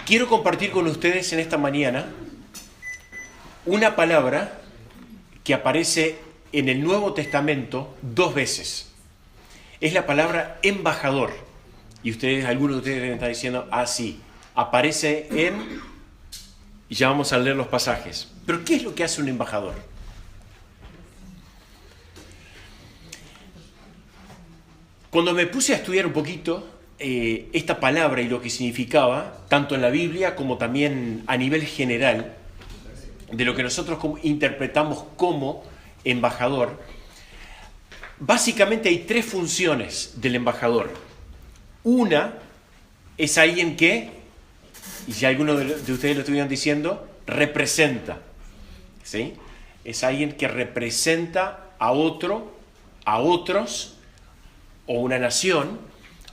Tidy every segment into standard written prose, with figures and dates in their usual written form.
Quiero compartir con ustedes en esta mañana una palabra que aparece en el Nuevo Testamento 2 veces. Es la palabra embajador. Y ustedes, algunos de ustedes deben estar diciendo, sí, aparece en... Y ya vamos a leer los pasajes. Pero ¿qué es lo que hace un embajador? Cuando me puse a estudiar un poquito esta palabra y lo que significaba, tanto en la Biblia como también a nivel general, de lo que nosotros interpretamos como embajador, básicamente hay 3 funciones del embajador. Una es alguien que, y si algunos de ustedes lo estuvieron diciendo, representa. ¿Sí? Es alguien que representa a otro, a otros, o una nación,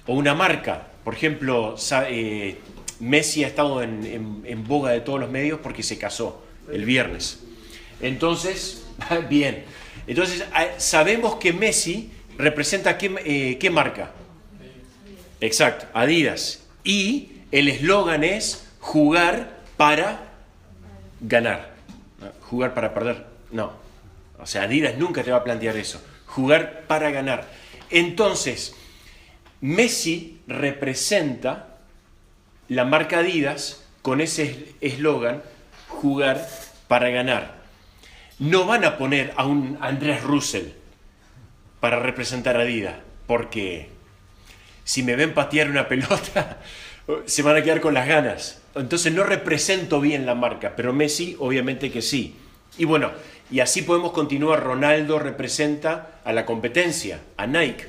o una marca. Por ejemplo, Messi ha estado en boga de todos los medios porque se casó el viernes. Entonces, bien. Entonces, sabemos que Messi representa ¿qué marca? Exacto, Adidas. Y el eslogan es jugar para ganar. Jugar para perder, no. O sea, Adidas nunca te va a plantear eso. Jugar para ganar. Entonces, Messi representa la marca Adidas con ese eslogan, jugar para ganar. No van a poner a un Andrés Russell para representar a Adidas, porque si me ven patear una pelota, se van a quedar con las ganas. Entonces no represento bien la marca, pero Messi obviamente que sí. Y bueno, y así podemos continuar. Ronaldo representa a la competencia, a Nike.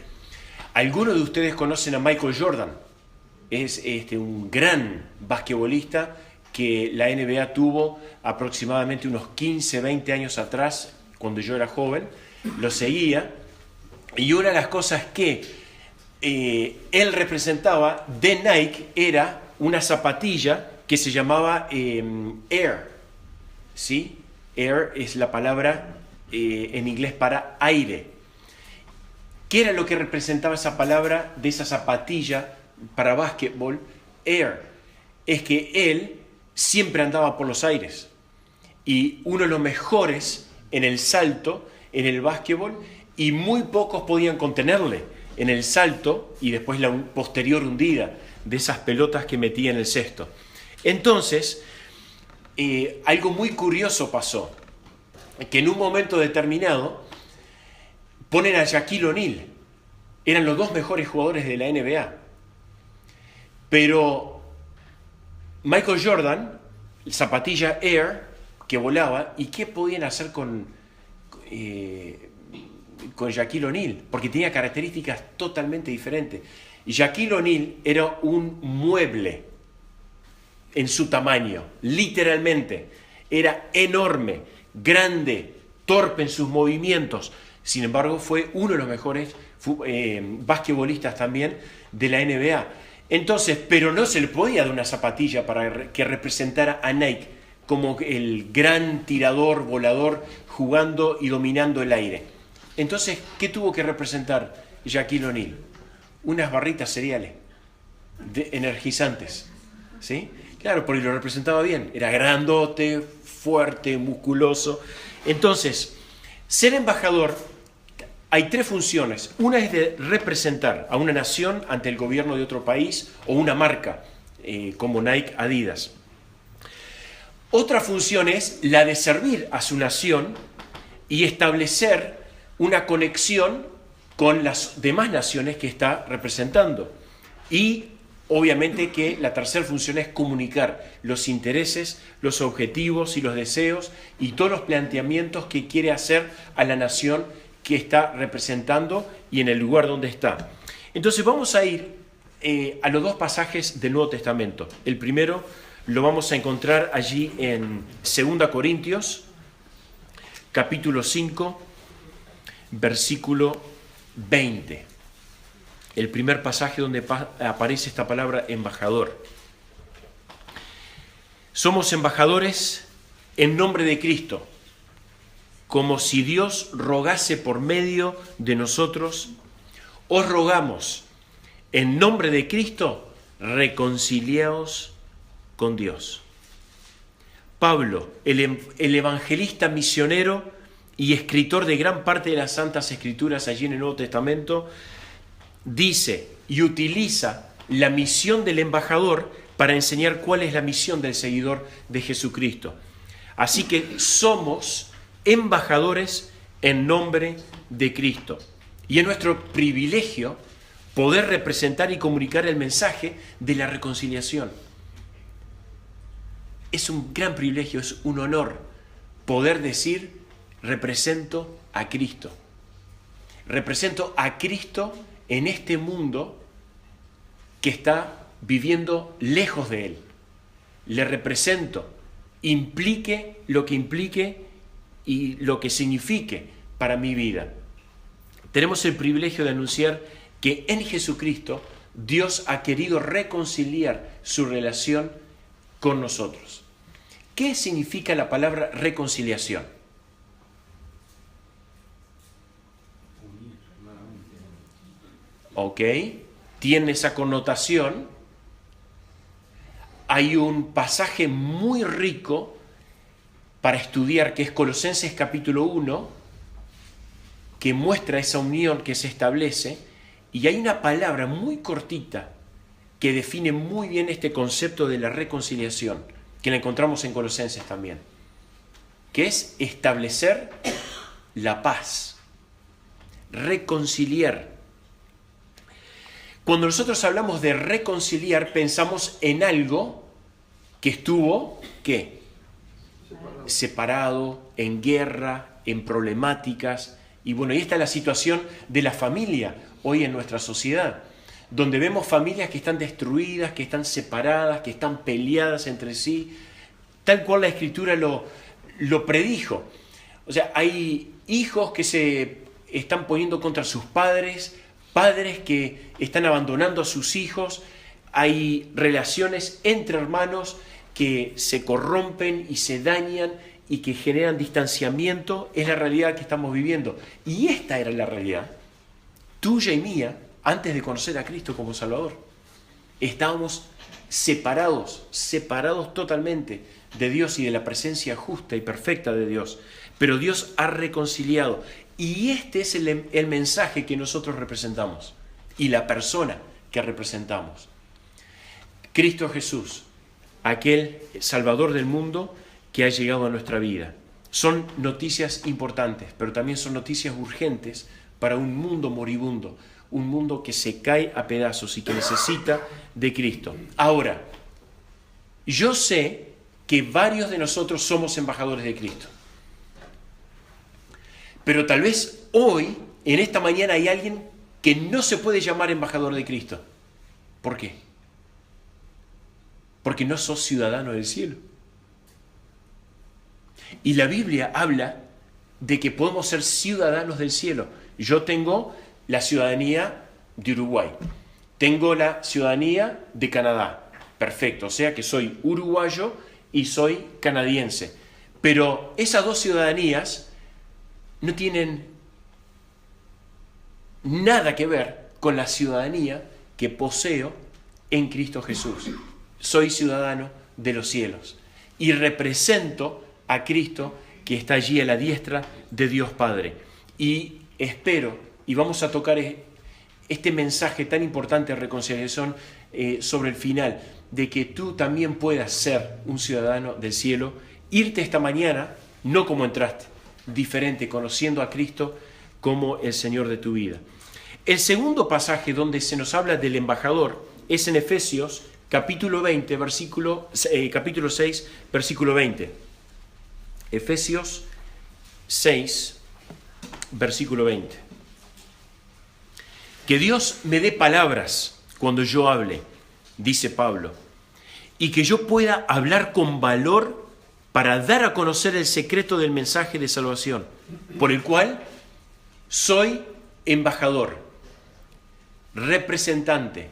Algunos de ustedes conocen a Michael Jordan. Es un gran basquetbolista que la NBA tuvo aproximadamente unos 15, 20 años atrás, cuando yo era joven. Lo seguía. Y una de las cosas que él representaba de Nike era una zapatilla que se llamaba Air. ¿Sí? Air es la palabra en inglés para aire. ¿Qué era lo que representaba esa palabra de esa zapatilla para básquetbol? Air. Es que él siempre andaba por los aires. Y uno de los mejores en el salto, en el básquetbol, y muy pocos podían contenerle en el salto y después la posterior hundida de esas pelotas que metía en el cesto. Entonces, algo muy curioso pasó, que en un momento determinado ponen a Shaquille O'Neal. Eran los 2 mejores jugadores de la NBA. Pero Michael Jordan, zapatilla Air, que volaba, ¿y qué podían hacer con Shaquille O'Neal? Porque tenía características totalmente diferentes. Y Shaquille O'Neal era un mueble en su tamaño, literalmente. Era enorme, grande, torpe en sus movimientos. Sin embargo, fue uno de los mejores basquetbolistas también de la NBA. Entonces, pero no se le podía dar una zapatilla para que representara a Nike como el gran tirador, volador, jugando y dominando el aire. Entonces, ¿qué tuvo que representar Shaquille O'Neal? Unas barritas cereales energizantes. ¿Sí? Claro, porque lo representaba bien. Era grandote, fuerte, musculoso. Entonces, ser embajador, hay 3 funciones. Una es de representar a una nación ante el gobierno de otro país o una marca, como Nike, Adidas. Otra función es la de servir a su nación y establecer una conexión con las demás naciones que está representando. Y obviamente que la tercera función es comunicar los intereses, los objetivos y los deseos y todos los planteamientos que quiere hacer a la nación que está representando y en el lugar donde está. Entonces vamos a ir a los 2 pasajes del Nuevo Testamento. El primero lo vamos a encontrar allí en 2 Corintios, capítulo 5, versículo 20. El primer pasaje donde aparece esta palabra embajador. Somos embajadores en nombre de Cristo, como si Dios rogase por medio de nosotros. Os rogamos, en nombre de Cristo, reconciliaos con Dios. Pablo, el evangelista misionero y escritor de gran parte de las Santas Escrituras allí en el Nuevo Testamento, dice y utiliza la misión del embajador para enseñar cuál es la misión del seguidor de Jesucristo. Así que somos embajadores en nombre de Cristo. Y es nuestro privilegio poder representar y comunicar el mensaje de la reconciliación. Es un gran privilegio, es un honor poder decir, represento a Cristo. Represento a Cristo en este mundo que está viviendo lejos de Él. Le represento, implique lo que implique y lo que signifique para mi vida. Tenemos el privilegio de anunciar que en Jesucristo Dios ha querido reconciliar su relación con nosotros. ¿Qué significa la palabra reconciliación? Ok, tiene esa connotación. Hay un pasaje muy rico para estudiar que es Colosenses capítulo 1, que muestra esa unión que se establece, y hay una palabra muy cortita que define muy bien este concepto de la reconciliación, que la encontramos en Colosenses también, que es establecer la paz, reconciliar. Cuando nosotros hablamos de reconciliar, pensamos en algo que estuvo, ¿qué? Separado, en guerra, en problemáticas. Y bueno, y esta es la situación de la familia hoy en nuestra sociedad, donde vemos familias que están destruidas, que están separadas, que están peleadas entre sí, tal cual la Escritura lo predijo. O sea, hay hijos que se están poniendo contra sus padres, padres que están abandonando a sus hijos, hay relaciones entre hermanos que se corrompen y se dañan y que generan distanciamiento. Es la realidad que estamos viviendo. Y esta era la realidad tuya y mía antes de conocer a Cristo como Salvador. Estábamos separados totalmente de Dios y de la presencia justa y perfecta de Dios. Pero Dios ha reconciliado. Y este es el mensaje que nosotros representamos y la persona que representamos. Cristo Jesús, aquel Salvador del mundo que ha llegado a nuestra vida. Son noticias importantes, pero también son noticias urgentes para un mundo moribundo, un mundo que se cae a pedazos y que necesita de Cristo. Ahora, yo sé que varios de nosotros somos embajadores de Cristo. Pero tal vez hoy, en esta mañana, hay alguien que no se puede llamar embajador de Cristo. ¿Por qué? Porque no sos ciudadano del cielo. Y la Biblia habla de que podemos ser ciudadanos del cielo. Yo tengo la ciudadanía de Uruguay. Tengo la ciudadanía de Canadá. Perfecto, o sea que soy uruguayo y soy canadiense. Pero esas dos ciudadanías no tienen nada que ver con la ciudadanía que poseo en Cristo Jesús. Soy ciudadano de los cielos y represento a Cristo que está allí a la diestra de Dios Padre. Y espero, y vamos a tocar este mensaje tan importante de reconciliación sobre el final, de que tú también puedas ser un ciudadano del cielo, irte esta mañana, no como entraste, diferente, conociendo a Cristo como el Señor de tu vida. El segundo pasaje donde se nos habla del embajador es en Efesios capítulo 6, versículo 20. Efesios 6, versículo 20. Que Dios me dé palabras cuando yo hable, dice Pablo, y que yo pueda hablar con valor para dar a conocer el secreto del mensaje de salvación, por el cual soy embajador, representante,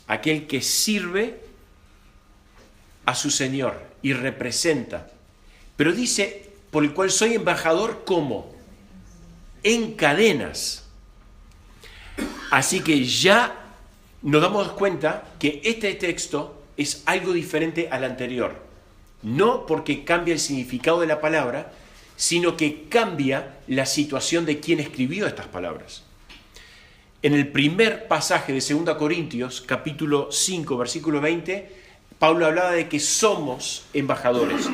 aquel que sirve a su Señor y representa. Pero dice, por el cual soy embajador, ¿cómo? En cadenas. Así que ya nos damos cuenta que este texto es algo diferente al anterior. No porque cambia el significado de la palabra, sino que cambia la situación de quien escribió estas palabras. En el primer pasaje de 2 Corintios, capítulo 5, versículo 20, Pablo hablaba de que somos embajadores.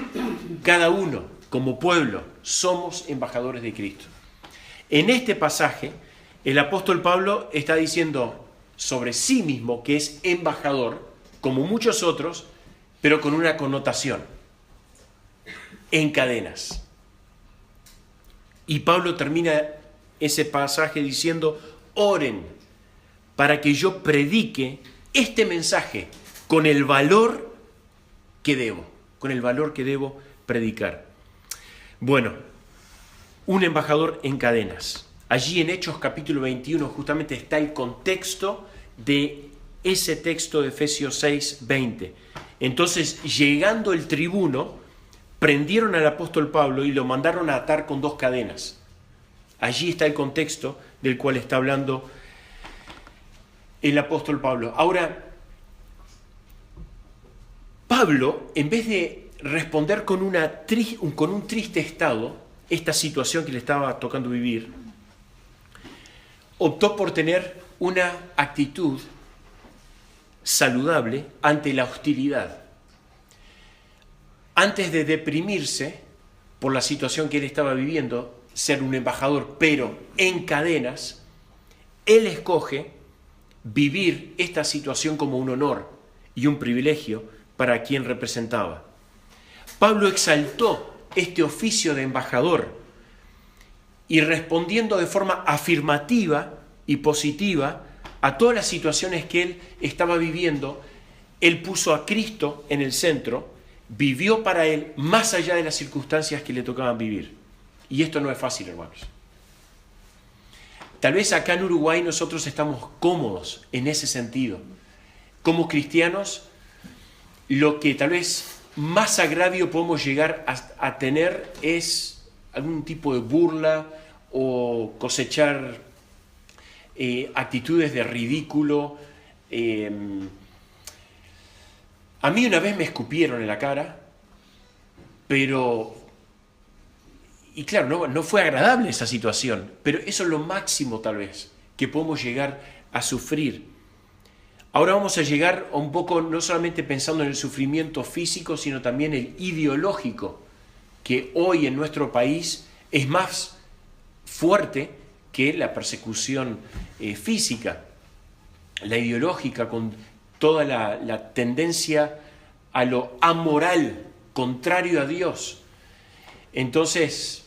Cada uno, como pueblo, somos embajadores de Cristo. En este pasaje, el apóstol Pablo está diciendo sobre sí mismo que es embajador, como muchos otros, pero con una connotación: en cadenas. Y Pablo termina ese pasaje diciendo: oren para que yo predique este mensaje con el valor que debo predicar. Bueno, un embajador en cadenas. Allí en Hechos capítulo 21 justamente está el contexto de ese texto de Efesios 6, 20. Entonces, llegando el tribuno, prendieron al apóstol Pablo y lo mandaron a atar con 2 cadenas. Allí está el contexto del cual está hablando el apóstol Pablo. Ahora, Pablo, en vez de responder con un triste estado, esta situación que le estaba tocando vivir, optó por tener una actitud saludable ante la hostilidad. Antes de deprimirse por la situación que él estaba viviendo, ser un embajador, pero en cadenas, él escoge vivir esta situación como un honor y un privilegio para quien representaba. Pablo exaltó este oficio de embajador y, respondiendo de forma afirmativa y positiva a todas las situaciones que él estaba viviendo, él puso a Cristo en el centro, vivió para él más allá de las circunstancias que le tocaban vivir. Y esto no es fácil, hermanos. Tal vez acá en Uruguay nosotros estamos cómodos en ese sentido. Como cristianos, lo que tal vez más agravio podemos llegar a tener es algún tipo de burla o cosechar actitudes de ridículo. A mí una vez me escupieron en la cara, y claro, no fue agradable esa situación, pero eso es lo máximo tal vez que podemos llegar a sufrir. Ahora vamos a llegar a un poco, no solamente pensando en el sufrimiento físico, sino también el ideológico, que hoy en nuestro país es más fuerte que la persecución física. La ideológica, con toda la tendencia a lo amoral, contrario a Dios. Entonces,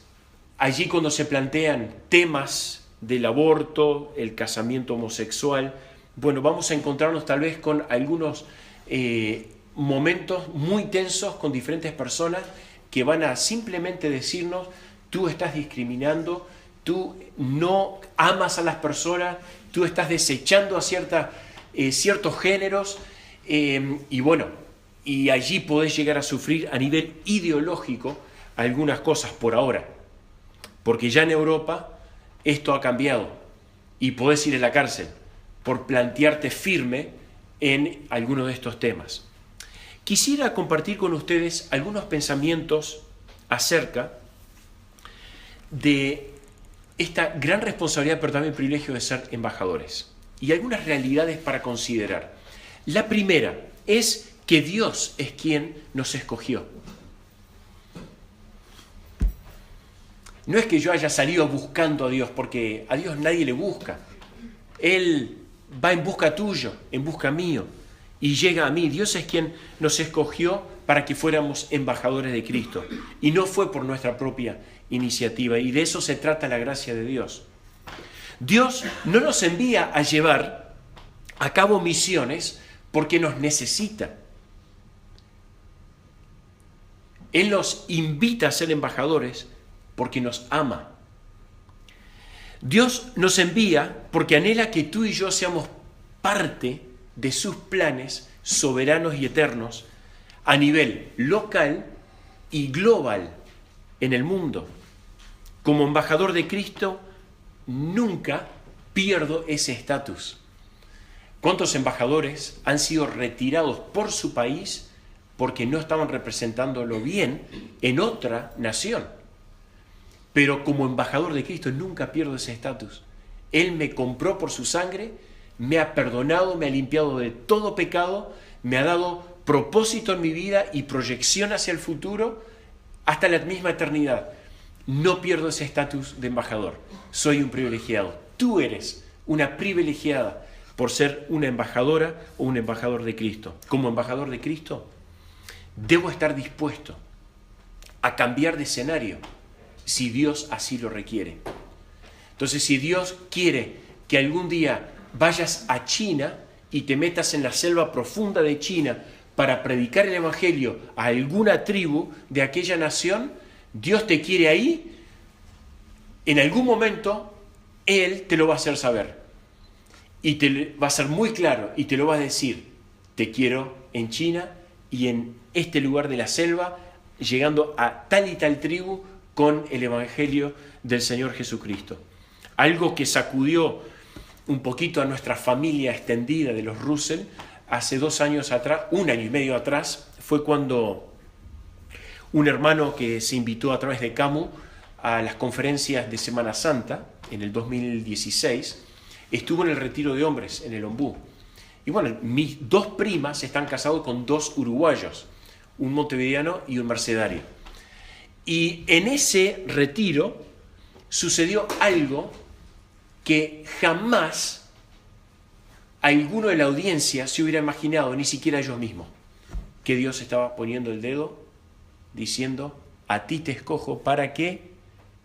allí cuando se plantean temas del aborto, el casamiento homosexual, bueno, vamos a encontrarnos tal vez con algunos momentos muy tensos con diferentes personas que van a simplemente decirnos: tú estás discriminando, tú no amas a las personas, tú estás desechando a ciertos géneros, y bueno, y allí podés llegar a sufrir a nivel ideológico algunas cosas por ahora, porque ya en Europa esto ha cambiado y podés ir a la cárcel por plantearte firme en alguno de estos temas. Quisiera compartir con ustedes algunos pensamientos acerca de esta gran responsabilidad, pero también privilegio de ser embajadores, y algunas realidades para considerar. La primera es que Dios es quien nos escogió. No es que yo haya salido buscando a Dios, porque a Dios nadie le busca. Él va en busca tuyo, en busca mío, y llega a mí. Dios es quien nos escogió para que fuéramos embajadores de Cristo, y no fue por nuestra propia iniciativa, y de eso se trata la gracia de Dios. Dios no nos envía a llevar a cabo misiones porque nos necesita. Él nos invita a ser embajadores porque nos ama. Dios nos envía porque anhela que tú y yo seamos parte de sus planes soberanos y eternos a nivel local y global en el mundo. Como embajador de Cristo, nunca pierdo ese estatus. ¿Cuántos embajadores han sido retirados por su país porque no estaban representándolo bien en otra nación? Pero como embajador de Cristo nunca pierdo ese estatus. Él me compró por su sangre, me ha perdonado, me ha limpiado de todo pecado, me ha dado propósito en mi vida y proyección hacia el futuro hasta la misma eternidad. No pierdo ese estatus de embajador. Soy un privilegiado. Tú eres una privilegiada por ser una embajadora o un embajador de Cristo. Como embajador de Cristo, debo estar dispuesto a cambiar de escenario si Dios así lo requiere. Entonces, si Dios quiere que algún día vayas a China y te metas en la selva profunda de China para predicar el evangelio a alguna tribu de aquella nación, Dios te quiere ahí, en algún momento Él te lo va a hacer saber. Y te va a ser muy claro y te lo va a decir: te quiero en China y en este lugar de la selva, llegando a tal y tal tribu con el evangelio del Señor Jesucristo. Algo que sacudió un poquito a nuestra familia extendida de los Russell hace 2 años atrás, 1 año y medio atrás, fue cuando un hermano que se invitó a través de Camu a las conferencias de Semana Santa en el 2016, estuvo en el retiro de hombres en el Ombú. Y bueno, mis 2 primas están casadas con 2 uruguayos, un montevideano y un mercedario. Y en ese retiro sucedió algo que jamás alguno de la audiencia se hubiera imaginado, ni siquiera ellos mismos, que Dios estaba poniendo el dedo diciendo: a ti te escojo para que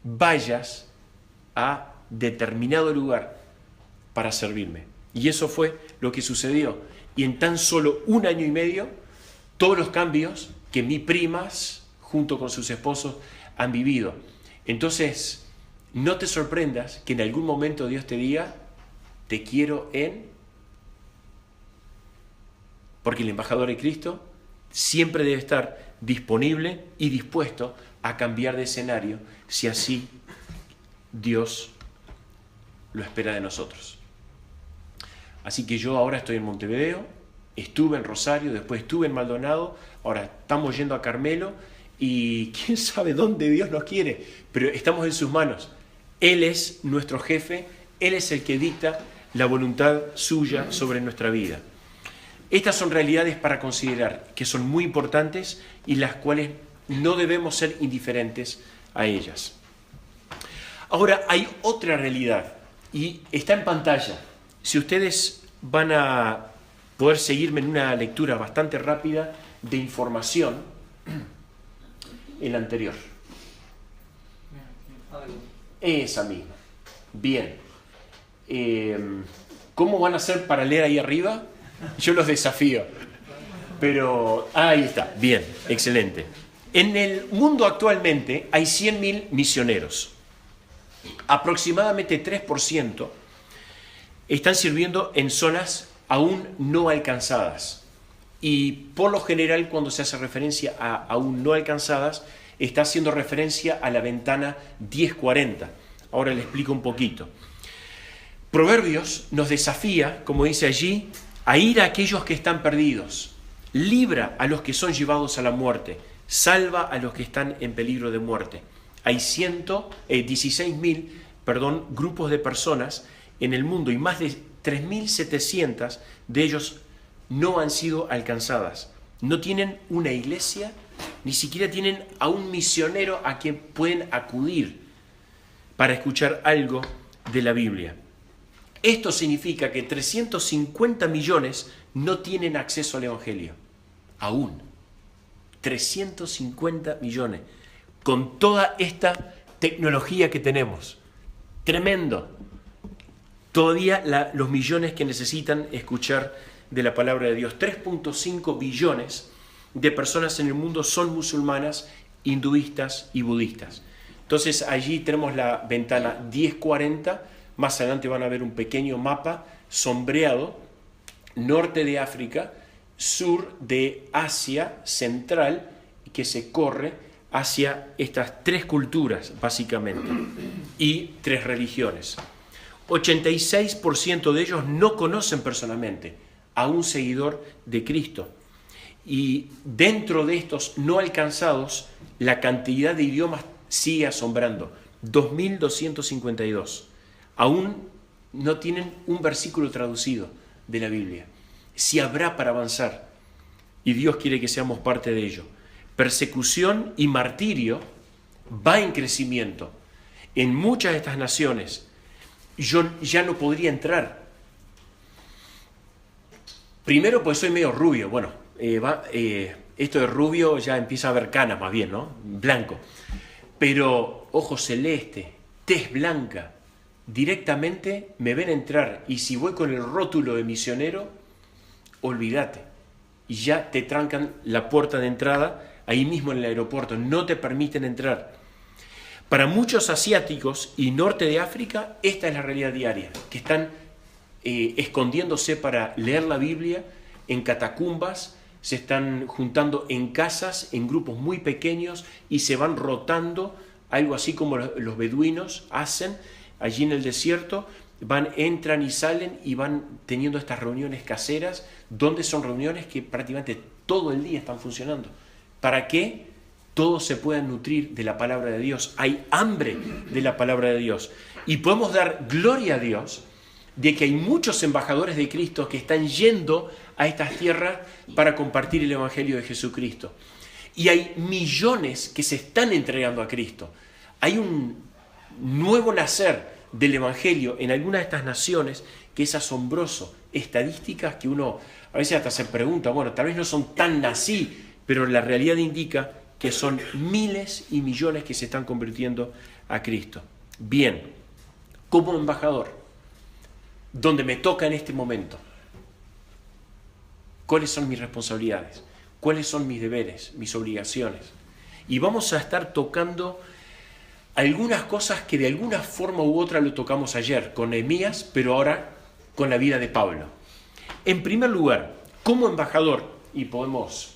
vayas a determinado lugar para servirme. Y eso fue lo que sucedió. Y en tan solo 1 año y medio, todos los cambios que mis primas, junto con sus esposos, han vivido. Entonces, no te sorprendas que en algún momento Dios te diga: te quiero en... Porque el embajador de Cristo siempre debe estar disponible y dispuesto a cambiar de escenario si así Dios lo espera de nosotros. Así que yo ahora estoy en Montevideo, estuve en Rosario, después estuve en Maldonado, ahora estamos yendo a Carmelo y quién sabe dónde Dios nos quiere, pero estamos en sus manos. Él es nuestro jefe, Él es el que dicta la voluntad suya sobre nuestra vida. Estas son realidades para considerar, que son muy importantes y las cuales no debemos ser indiferentes a ellas. Ahora, hay otra realidad y está en pantalla. Si ustedes van a poder seguirme en una lectura bastante rápida de información, el anterior. Esa misma. Bien. ¿Cómo van a hacer para leer ahí arriba? Yo los desafío. Pero ahí está. Bien, excelente. En el mundo actualmente hay 100.000 misioneros. Aproximadamente 3% están sirviendo en zonas aún no alcanzadas. Y por lo general, cuando se hace referencia a aún no alcanzadas, está haciendo referencia a la ventana 1040. Ahora le explico un poquito. Proverbios nos desafía, como dice allí, a ir a aquellos que están perdidos. Libra a los que son llevados a la muerte. Salva a los que están en peligro de muerte. Hay 16.000 grupos de personas en el mundo y más de 3.700 de ellos no han sido alcanzadas. No tienen una iglesia, ni siquiera tienen a un misionero a quien pueden acudir para escuchar algo de la Biblia. Esto significa que 350 millones no tienen acceso al Evangelio. Aún. 350 millones. Con toda esta tecnología que tenemos. Tremendo. Todavía los millones que necesitan escuchar de la palabra de Dios. 3.5 billones de personas en el mundo son musulmanas, hinduistas y budistas. Entonces allí tenemos la ventana 1040. Más adelante van a ver un pequeño mapa sombreado. Norte de África, sur de Asia Central, que se corre hacia estas 3 culturas, básicamente, y 3 religiones. 86% de ellos no conocen personalmente a un seguidor de Cristo. Y dentro de estos no alcanzados, la cantidad de idiomas sigue asombrando. 2.252. Aún no tienen un versículo traducido de la Biblia. Si habrá para avanzar, y Dios quiere que seamos parte de ello. Persecución y martirio va en crecimiento. En muchas de estas naciones yo ya no podría entrar. Primero, pues soy medio rubio. Bueno, esto de rubio ya empieza a haber canas más bien, ¿no? Blanco. Pero ojos celeste, tez blanca, directamente me ven entrar. Y si voy con el rótulo de misionero, olvídate. Y ya te trancan la puerta de entrada ahí mismo en el aeropuerto. No te permiten entrar. Para muchos asiáticos y norte de África, esta es la realidad diaria, que están escondiéndose para leer la Biblia en catacumbas, se están juntando en casas, en grupos muy pequeños y se van rotando, algo así como los beduinos hacen allí en el desierto, entran y salen y van teniendo estas reuniones caseras, donde son reuniones que prácticamente todo el día están funcionando. ¿Para qué? Todos se puedan nutrir de la palabra de Dios. Hay hambre de la palabra de Dios. Y podemos dar gloria a Dios de que hay muchos embajadores de Cristo que están yendo a estas tierras para compartir el Evangelio de Jesucristo. Y hay millones que se están entregando a Cristo. Hay un nuevo nacer del Evangelio en algunas de estas naciones que es asombroso. Estadísticas que uno a veces hasta se pregunta, bueno, tal vez no son tan así, pero la realidad indica que son miles y millones que se están convirtiendo a Cristo. Bien, como embajador, donde me toca en este momento, ¿cuáles son mis responsabilidades? ¿Cuáles son mis deberes, mis obligaciones? Y vamos a estar tocando algunas cosas que de alguna forma u otra lo tocamos ayer con Nehemías, pero ahora con la vida de Pablo. En primer lugar, como embajador, y podemos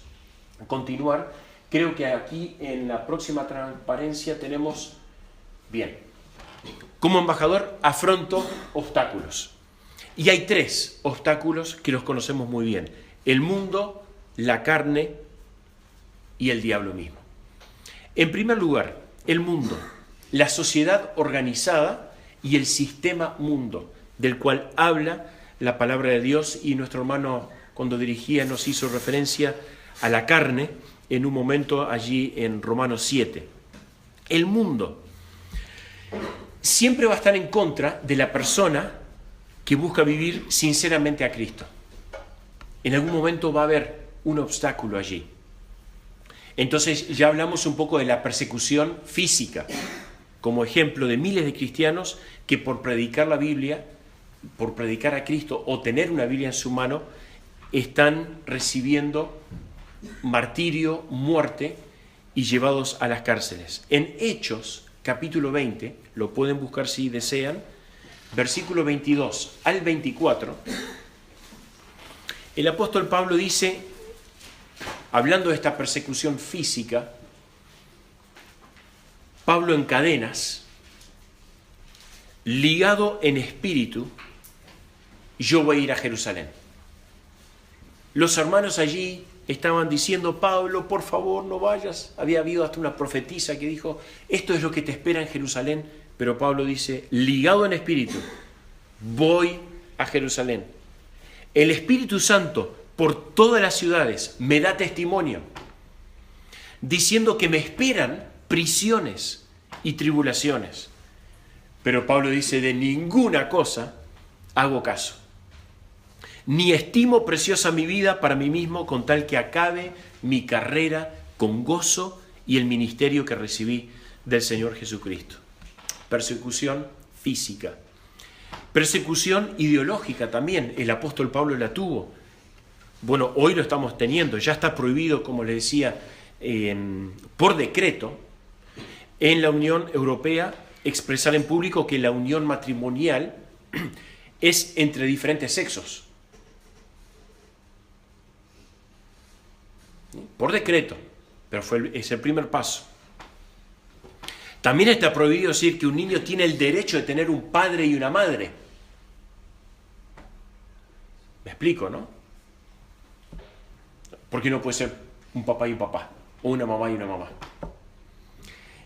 continuar, creo que aquí en la próxima transparencia tenemos, bien, como embajador afronto obstáculos. Y hay 3 obstáculos que los conocemos muy bien: el mundo, la carne y el diablo mismo. En primer lugar, el mundo, la sociedad organizada y el sistema mundo, del cual habla la palabra de Dios, y nuestro hermano cuando dirigía nos hizo referencia a la carne en un momento allí en Romanos 7. El mundo siempre va a estar en contra de la persona que busca vivir sinceramente a Cristo. En algún momento va a haber un obstáculo allí. Entonces ya hablamos un poco de la persecución física, como ejemplo de miles de cristianos que por predicar la Biblia, por predicar a Cristo o tener una Biblia en su mano, están recibiendo martirio, muerte y llevados a las cárceles. En Hechos, capítulo 20, lo pueden buscar si desean, versículo 22 al 24, el apóstol Pablo dice, hablando de esta persecución física, Pablo en cadenas, ligado en espíritu, yo voy a ir a Jerusalén. Los hermanos allí estaban diciendo, Pablo, por favor, no vayas. Había habido hasta una profetisa que dijo, esto es lo que te espera en Jerusalén. Pero Pablo dice, ligado en espíritu, voy a Jerusalén. El Espíritu Santo por todas las ciudades me da testimonio, diciendo que me esperan prisiones y tribulaciones. Pero Pablo dice, de ninguna cosa hago caso. Ni estimo preciosa mi vida para mí mismo con tal que acabe mi carrera con gozo y el ministerio que recibí del Señor Jesucristo. Persecución física. Persecución ideológica también. El apóstol Pablo la tuvo. Bueno, hoy lo estamos teniendo. Ya está prohibido, como les decía, por decreto, en la Unión Europea expresar en público que la unión matrimonial es entre diferentes sexos. Por decreto, pero es el primer paso. También está prohibido decir que un niño tiene el derecho de tener un padre y una madre. explico, ¿no? ¿Por qué no puede ser un papá y un papá? O una mamá y una mamá.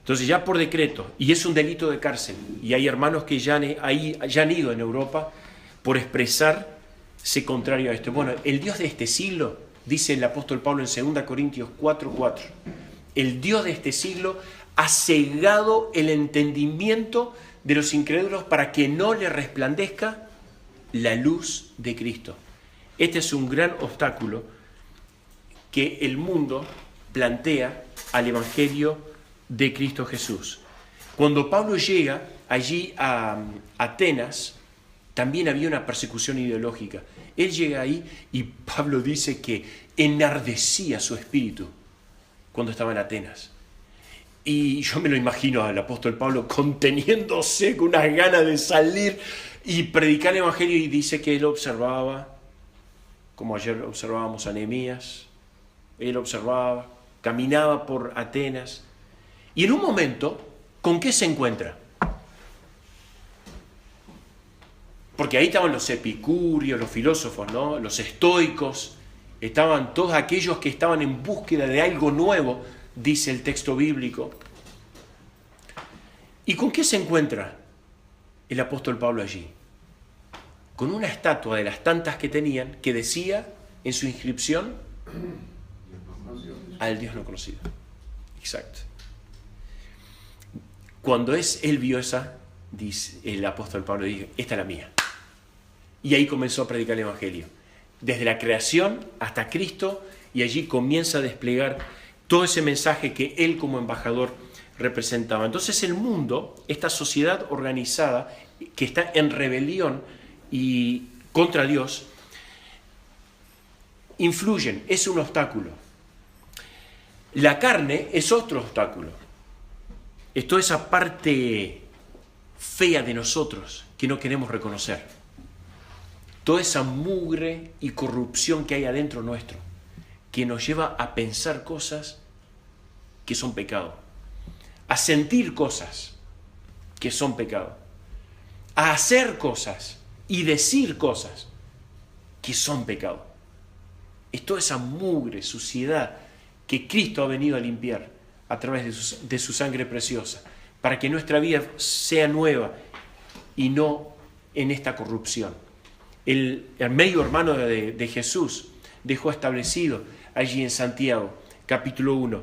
Entonces ya por decreto, y es un delito de cárcel, y hay hermanos que ya han ido en Europa por expresarse contrario a esto. Bueno, el Dios de este siglo, dice el apóstol Pablo en 2 Corintios 4:4, el Dios de este siglo ha cegado el entendimiento de los incrédulos para que no le resplandezca la luz de Cristo. Este es un gran obstáculo que el mundo plantea al Evangelio de Cristo Jesús. Cuando Pablo llega allí a Atenas, también había una persecución ideológica. Él llega ahí y Pablo dice que enardecía su espíritu cuando estaba en Atenas. Y yo me lo imagino al apóstol Pablo conteniéndose con unas ganas de salir y predicar el Evangelio, y dice que él observaba, como ayer observábamos a Nehemías, él observaba, caminaba por Atenas, y en un momento, ¿con qué se encuentra? Porque ahí estaban los epicúreos, los filósofos, ¿no? Los estoicos, estaban todos aquellos que estaban en búsqueda de algo nuevo, dice el texto bíblico. ¿Y con qué se encuentra el apóstol Pablo allí? Con una estatua de las tantas que tenían que decía en su inscripción: al Dios no conocido. Exacto. Cuando él vio esa, dice el apóstol Pablo, dijo: esta es la mía. Y ahí comenzó a predicar el Evangelio. Desde la creación hasta Cristo, y allí comienza a desplegar todo ese mensaje que él como embajador representaba. Entonces el mundo, esta sociedad organizada que está en rebelión y contra Dios, influyen, es un obstáculo. La carne es otro obstáculo. Es toda esa parte fea de nosotros que no queremos reconocer. Toda esa mugre y corrupción que hay adentro nuestro, que nos lleva a pensar cosas que son pecado, a sentir cosas que son pecado, a hacer cosas y decir cosas que son pecado. Es toda esa mugre, suciedad que Cristo ha venido a limpiar a través de su sangre preciosa, para que nuestra vida sea nueva y no en esta corrupción. El medio hermano de Jesús dejó establecido allí en Santiago, capítulo 1,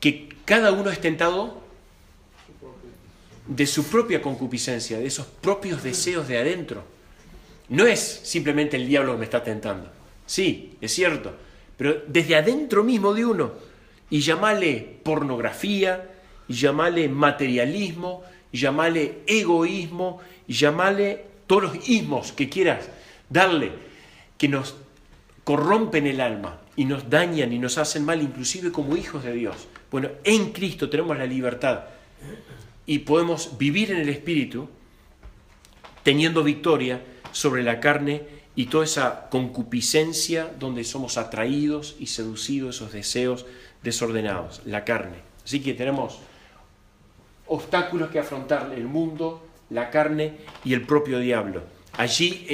que cada uno es tentado de su propia concupiscencia, de esos propios deseos de adentro. No es simplemente el diablo que me está tentando. Sí, es cierto, pero desde adentro mismo de uno. Y llamale pornografía, y llamale materialismo, y llamale egoísmo, y llamale todos los ismos que quieras darle, que nos corrompen el alma y nos dañan y nos hacen mal, inclusive como hijos de Dios. Bueno, en Cristo tenemos la libertad y podemos vivir en el Espíritu teniendo victoria sobre la carne y toda esa concupiscencia donde somos atraídos y seducidos, esos deseos desordenados, la carne. Así que tenemos obstáculos que afrontar: el mundo, la carne y el propio diablo. Allí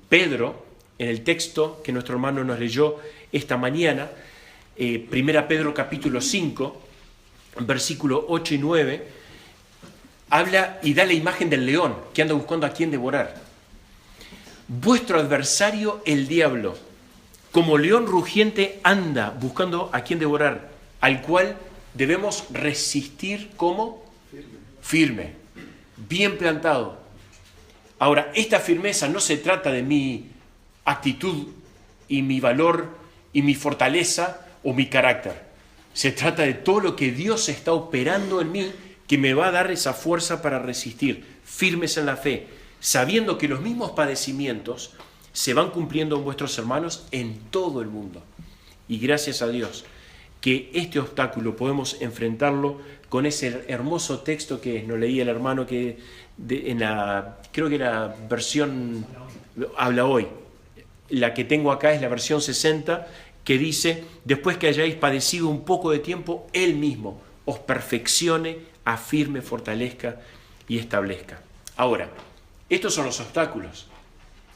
Pedro, en el texto que nuestro hermano nos leyó esta mañana, 1 Pedro capítulo 5, versículo 8 y 9, habla y da la imagen del león que anda buscando a quien devorar. Vuestro adversario, el diablo, como león rugiente anda buscando a quien devorar, al cual debemos resistir como firme, bien plantado. Ahora, esta firmeza no se trata de mi actitud y mi valor y mi fortaleza o mi carácter. Se trata de todo lo que Dios está operando en mí, que me va a dar esa fuerza para resistir, firmes en la fe, sabiendo que los mismos padecimientos se van cumpliendo en vuestros hermanos en todo el mundo. Y gracias a Dios que este obstáculo podemos enfrentarlo con ese hermoso texto que nos leía el hermano, que creo que la versión habla hoy. La que tengo acá es la versión 60, que dice: después que hayáis padecido un poco de tiempo, Él mismo os perfeccione, afirme, fortalezca y establezca. Ahora, estos son los obstáculos.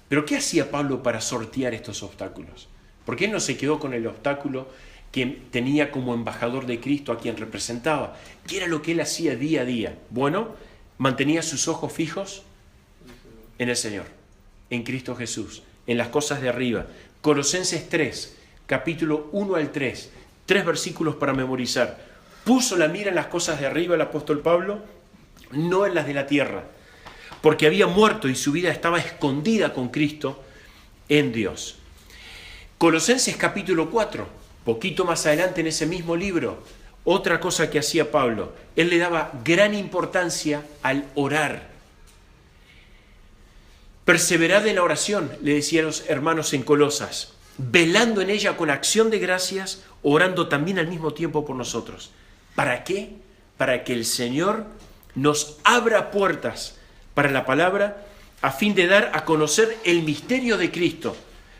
Pero ¿qué hacía Pablo para sortear estos obstáculos? Porque él no se quedó con el obstáculo que tenía como embajador de Cristo a quien representaba. ¿Qué era lo que él hacía día a día? Bueno, mantenía sus ojos fijos en el Señor, en Cristo Jesús, en las cosas de arriba. Colosenses 3, capítulo 1 al 3, 3 versículos para memorizar. Puso la mira en las cosas de arriba el apóstol Pablo, no en las de la tierra, porque había muerto y su vida estaba escondida con Cristo en Dios. Colosenses capítulo 4, poquito más adelante en ese mismo libro, otra cosa que hacía Pablo, él le daba gran importancia al orar. Perseverad en la oración, le decía a los hermanos en Colosas, velando en ella con acción de gracias, orando también al mismo tiempo por nosotros. ¿Para qué? Para que el Señor nos abra puertas para la palabra, a fin de dar a conocer el misterio de Cristo,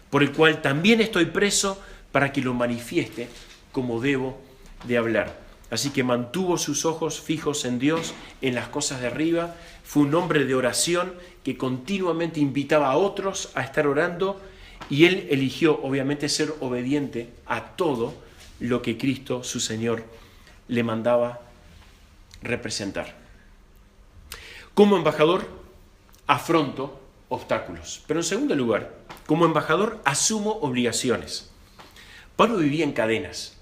por el cual también estoy preso, para que lo manifieste como debo de hablar. Así que mantuvo sus ojos fijos en Dios, en las cosas de arriba. Fue un hombre de oración que continuamente invitaba a otros a estar orando, y él eligió obviamente ser obediente a todo lo que Cristo, su Señor, le mandaba representar. Como embajador, afronto obstáculos. Pero en segundo lugar, como embajador, asumo obligaciones. Pablo vivía en cadenas,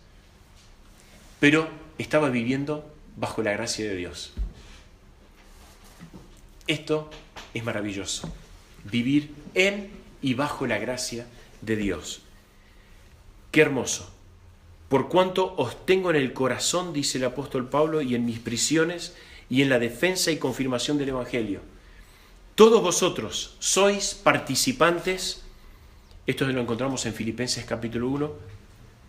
pero estaba viviendo bajo la gracia de Dios. Esto es maravilloso, vivir en y bajo la gracia de Dios. Qué hermoso. Por cuanto os tengo en el corazón, dice el apóstol Pablo, y en mis prisiones, y en la defensa y confirmación del Evangelio. Todos vosotros sois participantes, esto lo encontramos en Filipenses capítulo 1,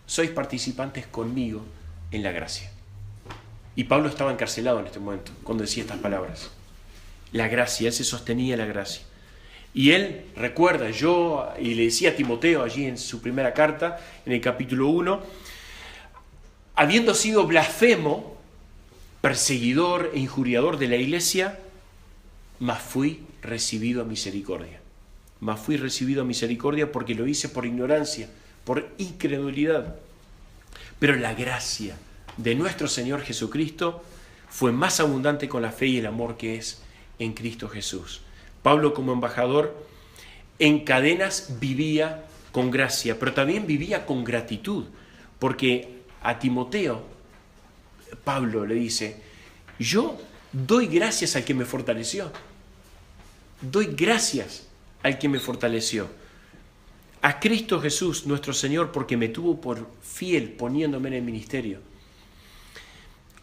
sois participantes conmigo en la gracia. Y Pablo estaba encarcelado en este momento, cuando decía estas palabras. La gracia, él se sostenía en la gracia. Y él recuerda, y le decía a Timoteo allí en su primera carta, en el capítulo 1, habiendo sido blasfemo, perseguidor e injuriador de la iglesia, mas fui recibido a misericordia. Mas fui recibido a misericordia porque lo hice por ignorancia, por incredulidad. Pero la gracia de nuestro Señor Jesucristo fue más abundante con la fe y el amor que es en Cristo Jesús. Pablo, como embajador, en cadenas vivía con gracia, pero también vivía con gratitud, porque a Timoteo, Pablo le dice, yo doy gracias al que me fortaleció. Doy gracias al que me fortaleció. A Cristo Jesús, nuestro Señor, porque me tuvo por fiel poniéndome en el ministerio.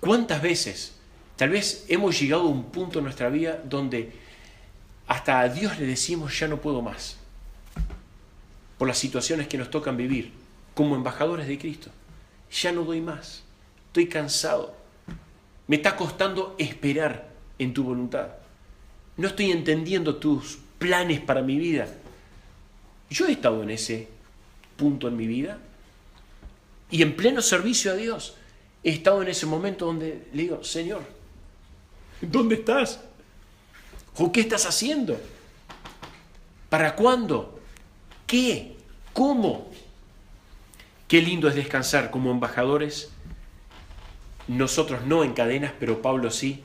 ¿Cuántas veces, tal vez hemos llegado a un punto en nuestra vida donde hasta a Dios le decimos ya no puedo más? Por las situaciones que nos tocan vivir como embajadores de Cristo. Ya no doy más. Estoy cansado. Me está costando esperar en tu voluntad. No estoy entendiendo tus planes para mi vida. Yo he estado en ese punto en mi vida y en pleno servicio a Dios he estado en ese momento donde le digo, Señor, ¿dónde estás? ¿O qué estás haciendo? ¿Para cuándo? ¿Qué? ¿Cómo? Qué lindo es descansar como embajadores, nosotros no en cadenas, pero Pablo sí,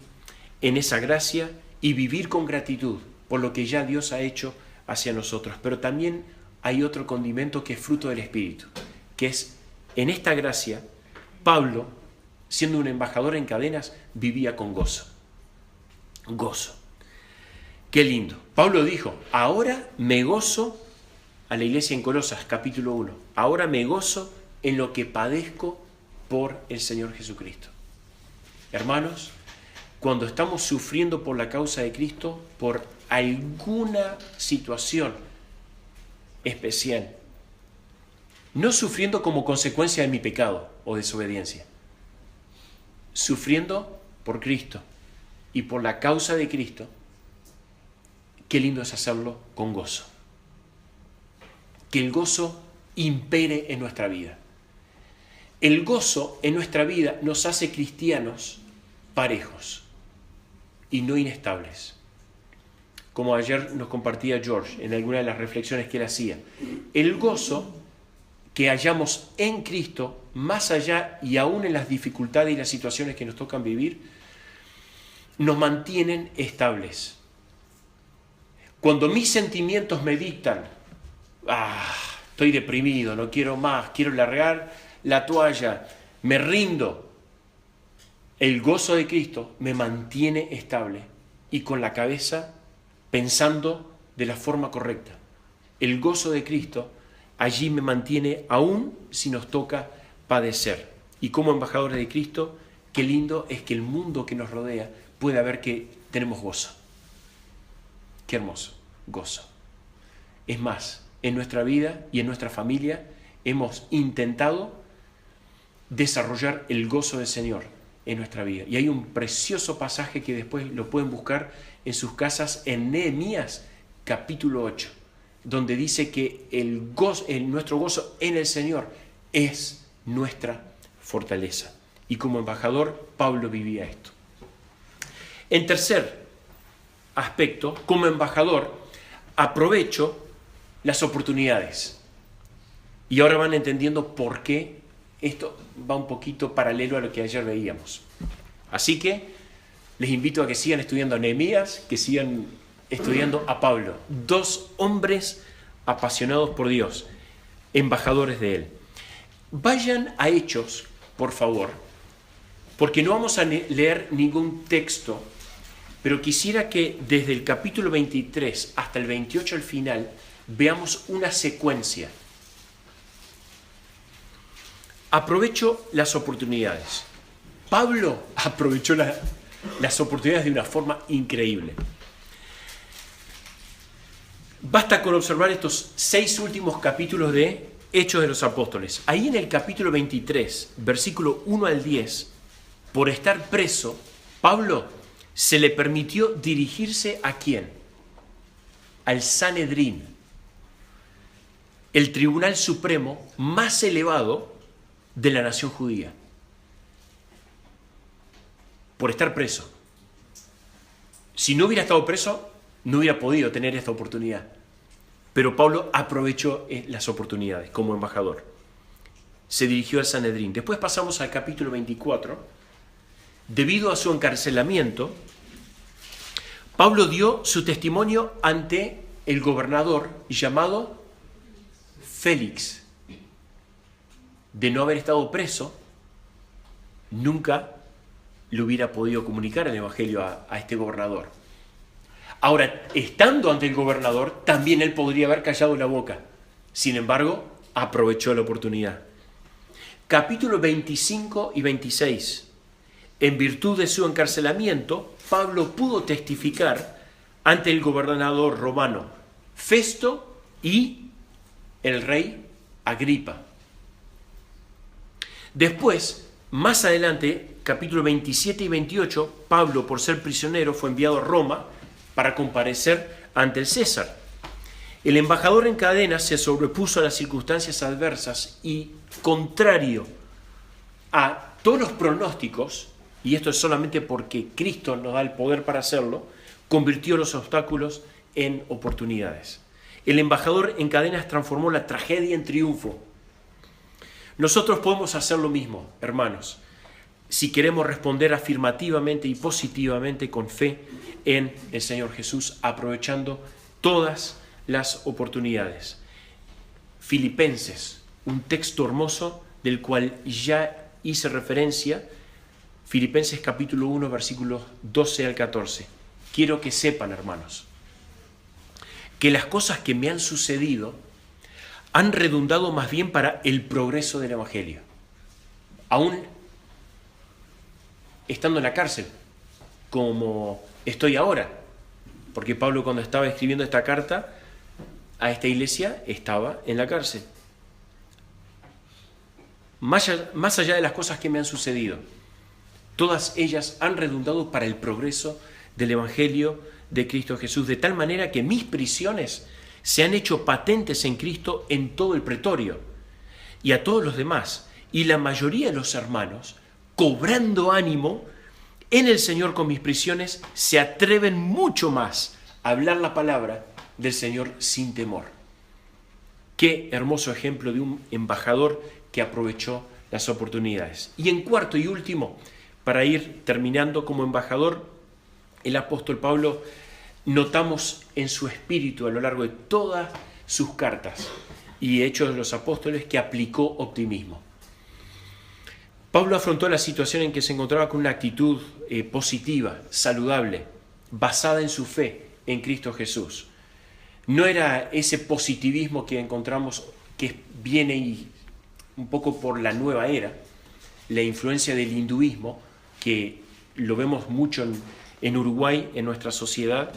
en esa gracia y vivir con gratitud por lo que ya Dios ha hecho hacia nosotros. Pero también hay otro condimento que es fruto del Espíritu, que es en esta gracia, Pablo, siendo un embajador en cadenas, vivía con gozo. Gozo. Qué lindo. Pablo dijo, ahora me gozo, a la iglesia en Colosas, capítulo 1, ahora me gozo en lo que padezco por el Señor Jesucristo. Hermanos, cuando estamos sufriendo por la causa de Cristo, por alguna situación especial, no sufriendo como consecuencia de mi pecado o desobediencia, sufriendo por Cristo y por la causa de Cristo, qué lindo es hacerlo con gozo. Que el gozo impere en nuestra vida. El gozo en nuestra vida nos hace cristianos parejos y no inestables. como ayer nos compartía George en alguna de las reflexiones que él hacía. El gozo que hallamos en Cristo, más allá y aún en las dificultades y las situaciones que nos tocan vivir, nos mantienen estables. Cuando mis sentimientos me dictan, estoy deprimido, no quiero más, quiero largar la toalla, me rindo, el gozo de Cristo me mantiene estable y con la cabeza pensando de la forma correcta. El gozo de Cristo allí me mantiene aún si nos toca padecer. Y como embajadores de Cristo, qué lindo es que el mundo que nos rodea pueda ver que tenemos gozo. Qué hermoso, gozo. Es más, en nuestra vida y en nuestra familia hemos intentado desarrollar el gozo del Señor en nuestra vida. Y hay un precioso pasaje que después lo pueden buscar en sus casas en Nehemías capítulo 8, donde dice que nuestro gozo en el Señor es nuestra fortaleza. Y como embajador, Pablo vivía esto. En tercer aspecto, como embajador, aprovecho las oportunidades. Y ahora van entendiendo por qué esto va un poquito paralelo a lo que ayer veíamos. Así que les invito a que sigan estudiando a Nehemías, que sigan estudiando a Pablo. Dos hombres apasionados por Dios, embajadores de Él. Vayan a Hechos, por favor, porque no vamos a leer ningún texto, pero quisiera que desde el capítulo 23 hasta el 28 al final veamos una secuencia. Aprovecho las oportunidades. Pablo aprovechó las oportunidades de una forma increíble. Basta con observar estos 6 últimos capítulos de Hechos de los Apóstoles. Ahí en el capítulo 23, versículo 1 al 10, por estar preso, Pablo se le permitió dirigirse ¿a quién? Al Sanedrín, el tribunal supremo más elevado de la nación judía. Por estar preso. Si no hubiera estado preso, no hubiera podido tener esta oportunidad. Pero Pablo aprovechó las oportunidades como embajador. Se dirigió al Sanedrín. Después pasamos al capítulo 24. Debido a su encarcelamiento, Pablo dio su testimonio ante el gobernador llamado Félix. De no haber estado preso, nunca le hubiera podido comunicar el evangelio a este gobernador. Ahora, estando ante el gobernador, también él podría haber callado la boca. Sin embargo, aprovechó la oportunidad. Capítulo 25 y 26. En virtud de su encarcelamiento, Pablo pudo testificar ante el gobernador romano Festo y el rey Agripa. Después, más adelante, capítulo 27 y 28, Pablo, por ser prisionero, fue enviado a Roma para comparecer ante el César. El embajador en cadenas se sobrepuso a las circunstancias adversas y, contrario a todos los pronósticos, y esto es solamente porque Cristo nos da el poder para hacerlo, convirtió los obstáculos en oportunidades. El embajador en cadenas transformó la tragedia en triunfo. Nosotros podemos hacer lo mismo, hermanos, si queremos responder afirmativamente y positivamente con fe en el Señor Jesús, aprovechando todas las oportunidades. Filipenses, un texto hermoso del cual ya hice referencia, Filipenses capítulo 1, versículos 12 al 14. Quiero que sepan, hermanos, que las cosas que me han sucedido han redundado más bien para el progreso del Evangelio. Aún estando en la cárcel, como estoy ahora, porque Pablo, cuando estaba escribiendo esta carta a esta iglesia, estaba en la cárcel. Más allá de las cosas que me han sucedido, todas ellas han redundado para el progreso del Evangelio de Cristo Jesús, de tal manera que mis prisiones se han hecho patentes en Cristo en todo el pretorio y a todos los demás. Y la mayoría de los hermanos, cobrando ánimo en el Señor con mis prisiones, se atreven mucho más hablar la palabra del Señor sin temor. Qué hermoso ejemplo de un embajador que aprovechó las oportunidades. Y en cuarto y último, para ir terminando como embajador, el apóstol Pablo notamos en su espíritu a lo largo de todas sus cartas y Hechos de los Apóstoles que aplicó optimismo. Pablo afrontó la situación en que se encontraba con una actitud positiva, saludable, basada en su fe en Cristo Jesús. No era ese positivismo que encontramos que viene un poco por la nueva era, la influencia del hinduismo, que lo vemos mucho en Uruguay, en nuestra sociedad,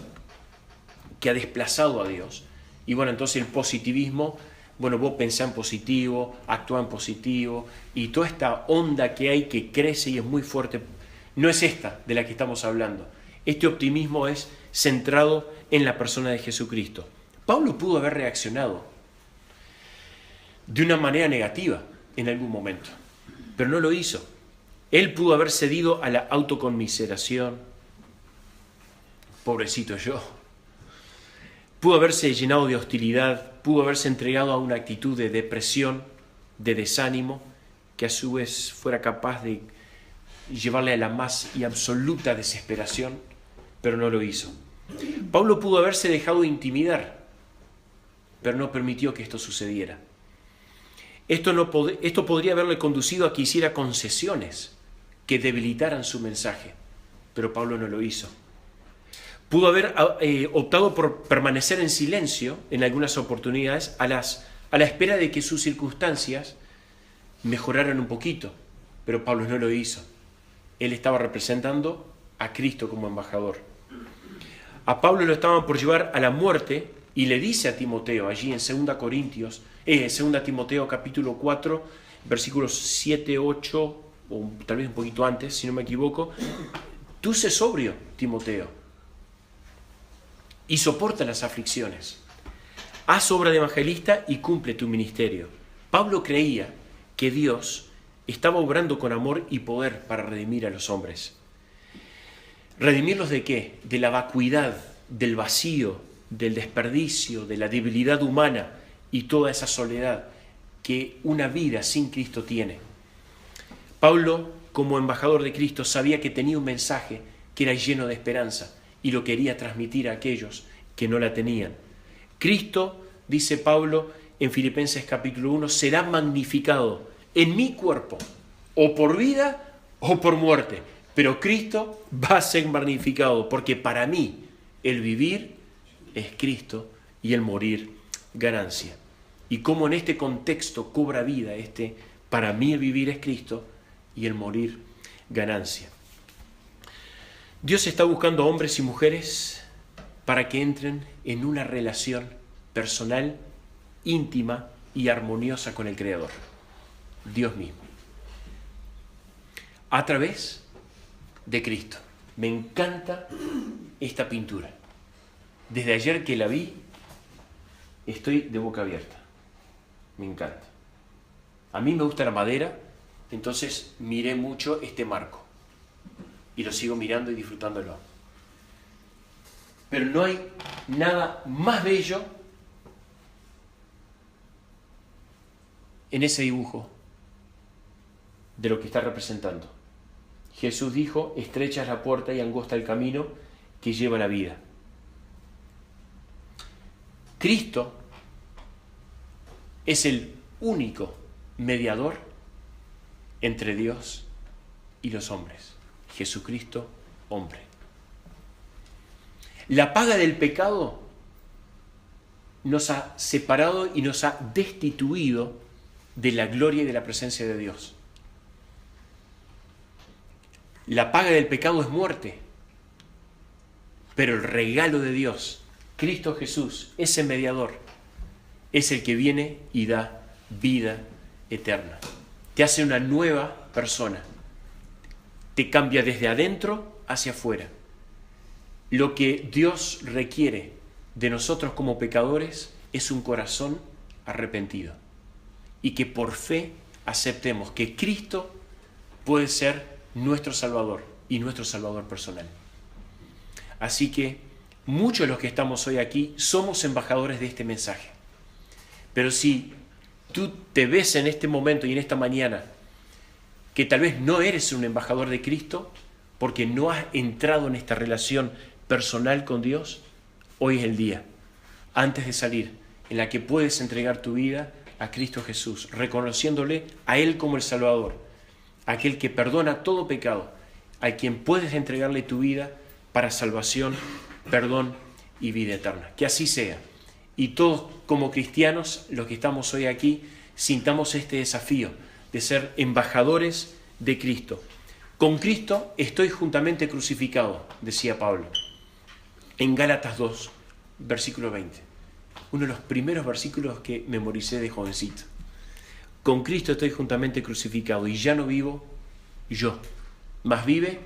que ha desplazado a Dios. Y bueno, entonces el positivismo, bueno, vos pensás en positivo, actúa en positivo, y toda esta onda que hay que crece y es muy fuerte, no es esta de la que estamos hablando. Este optimismo es centrado en la persona de Jesucristo. Pablo pudo haber reaccionado de una manera negativa en algún momento, pero no lo hizo. Él pudo haber cedido a la autoconmiseración, pobrecito yo. Pudo haberse llenado de hostilidad, pudo haberse entregado a una actitud de depresión, de desánimo, que a su vez fuera capaz de llevarle a la más y absoluta desesperación, pero no lo hizo. Pablo pudo haberse dejado intimidar, pero no permitió que esto sucediera. Esto podría haberle conducido a que hiciera concesiones que debilitaran su mensaje, pero Pablo no lo hizo. Pudo haber optado por permanecer en silencio en algunas oportunidades a la espera de que sus circunstancias mejoraran un poquito, pero Pablo no lo hizo. Él estaba representando a Cristo como embajador. A Pablo lo estaban por llevar a la muerte y le dice a Timoteo allí en 2 Timoteo capítulo 4, versículos 7, 8, o tal vez un poquito antes, si no me equivoco, tú sé sobrio, Timoteo, y soporta las aflicciones. Haz obra de evangelista y cumple tu ministerio. Pablo creía que Dios estaba obrando con amor y poder para redimir a los hombres. ¿Redimirlos de qué? De la vacuidad, del vacío, del desperdicio, de la debilidad humana y toda esa soledad que una vida sin Cristo tiene. Pablo, como embajador de Cristo, sabía que tenía un mensaje que era lleno de esperanza y lo quería transmitir a aquellos que no la tenían. Cristo, dice Pablo en Filipenses capítulo 1, será magnificado en mi cuerpo, o por vida o por muerte, pero Cristo va a ser magnificado, porque para mí el vivir es Cristo y el morir ganancia. Y como en este contexto cobra vida para mí el vivir es Cristo y el morir ganancia. Dios está buscando hombres y mujeres para que entren en una relación personal, íntima y armoniosa con el Creador, Dios mismo, a través de Cristo. Me encanta esta pintura. Desde ayer que la vi, estoy de boca abierta. Me encanta. A mí me gusta la madera, entonces miré mucho este marco y lo sigo mirando y disfrutándolo. Pero no hay nada más bello en ese dibujo de lo que está representando. Jesús dijo: estrecha es la puerta y angosta el camino que lleva a la vida. Cristo es el único mediador entre Dios y los hombres. Jesucristo, hombre. La paga del pecado nos ha separado y nos ha destituido de la gloria y de la presencia de Dios. La paga del pecado es muerte, pero el regalo de Dios, Cristo Jesús, ese mediador, es el que viene y da vida eterna. Te hace una nueva persona. Te cambia desde adentro hacia afuera. Lo que Dios requiere de nosotros como pecadores es un corazón arrepentido y que por fe aceptemos que Cristo puede ser nuestro Salvador y nuestro Salvador personal. Así que muchos de los que estamos hoy aquí somos embajadores de este mensaje. Pero si tú te ves en este momento y en esta mañana que tal vez no eres un embajador de Cristo porque no has entrado en esta relación personal con Dios, hoy es el día, antes de salir, en la que puedes entregar tu vida a Cristo Jesús, reconociéndole a Él como el Salvador, aquel que perdona todo pecado, a quien puedes entregarle tu vida para salvación, perdón y vida eterna. Que así sea. Y todos como cristianos, los que estamos hoy aquí, sintamos este desafío de ser embajadores de Cristo. Con Cristo estoy juntamente crucificado, decía Pablo, en Gálatas 2, versículo 20. Uno de los primeros versículos que memoricé de jovencito. Con Cristo estoy juntamente crucificado y ya no vivo yo, mas vive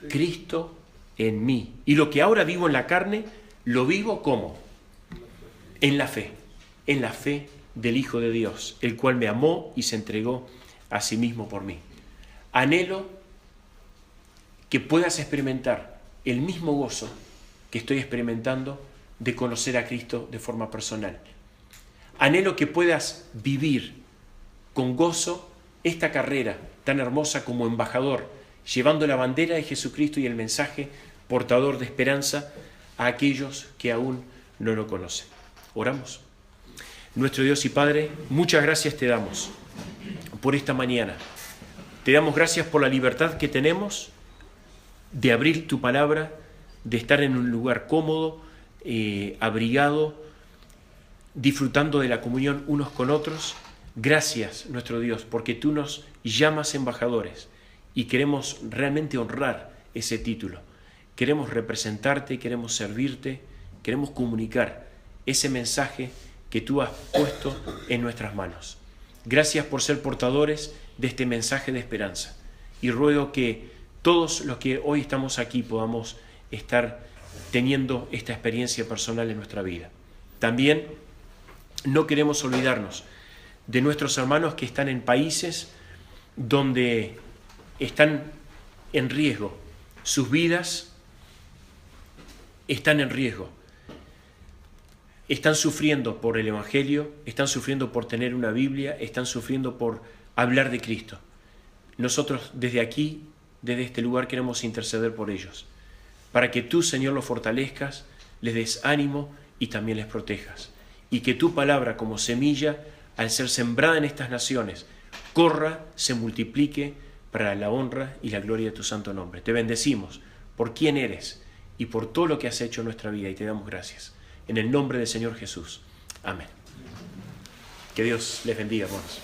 Cristo en mí. Y lo que ahora vivo en la carne, lo vivo ¿cómo? En la fe del Hijo de Dios, el cual me amó y se entregó a sí mismo por mí. Anhelo que puedas experimentar el mismo gozo que estoy experimentando de conocer a Cristo de forma personal. Anhelo que puedas vivir con gozo esta carrera tan hermosa como embajador, llevando la bandera de Jesucristo y el mensaje portador de esperanza a aquellos que aún no lo conocen. Oramos. Nuestro Dios y Padre, muchas gracias te damos por esta mañana. Te damos gracias por la libertad que tenemos de abrir tu palabra, de estar en un lugar cómodo, abrigado, disfrutando de la comunión unos con otros. Gracias, nuestro Dios, porque tú nos llamas embajadores y queremos realmente honrar ese título. Queremos representarte, queremos servirte, queremos comunicar ese mensaje que tú has puesto en nuestras manos. Gracias por ser portadores de este mensaje de esperanza. Y ruego que todos los que hoy estamos aquí podamos estar teniendo esta experiencia personal en nuestra vida. También no queremos olvidarnos de nuestros hermanos que están en países donde están en riesgo. Sus vidas están en riesgo. Están sufriendo por el Evangelio, están sufriendo por tener una Biblia, están sufriendo por hablar de Cristo. Nosotros desde aquí, desde este lugar, queremos interceder por ellos, para que tú, Señor, los fortalezcas, les des ánimo y también les protejas. Y que tu palabra, como semilla, al ser sembrada en estas naciones, corra, se multiplique para la honra y la gloria de tu santo nombre. Te bendecimos por quién eres y por todo lo que has hecho en nuestra vida y te damos gracias. En el nombre del Señor Jesús. Amén. Que Dios les bendiga, hermanos.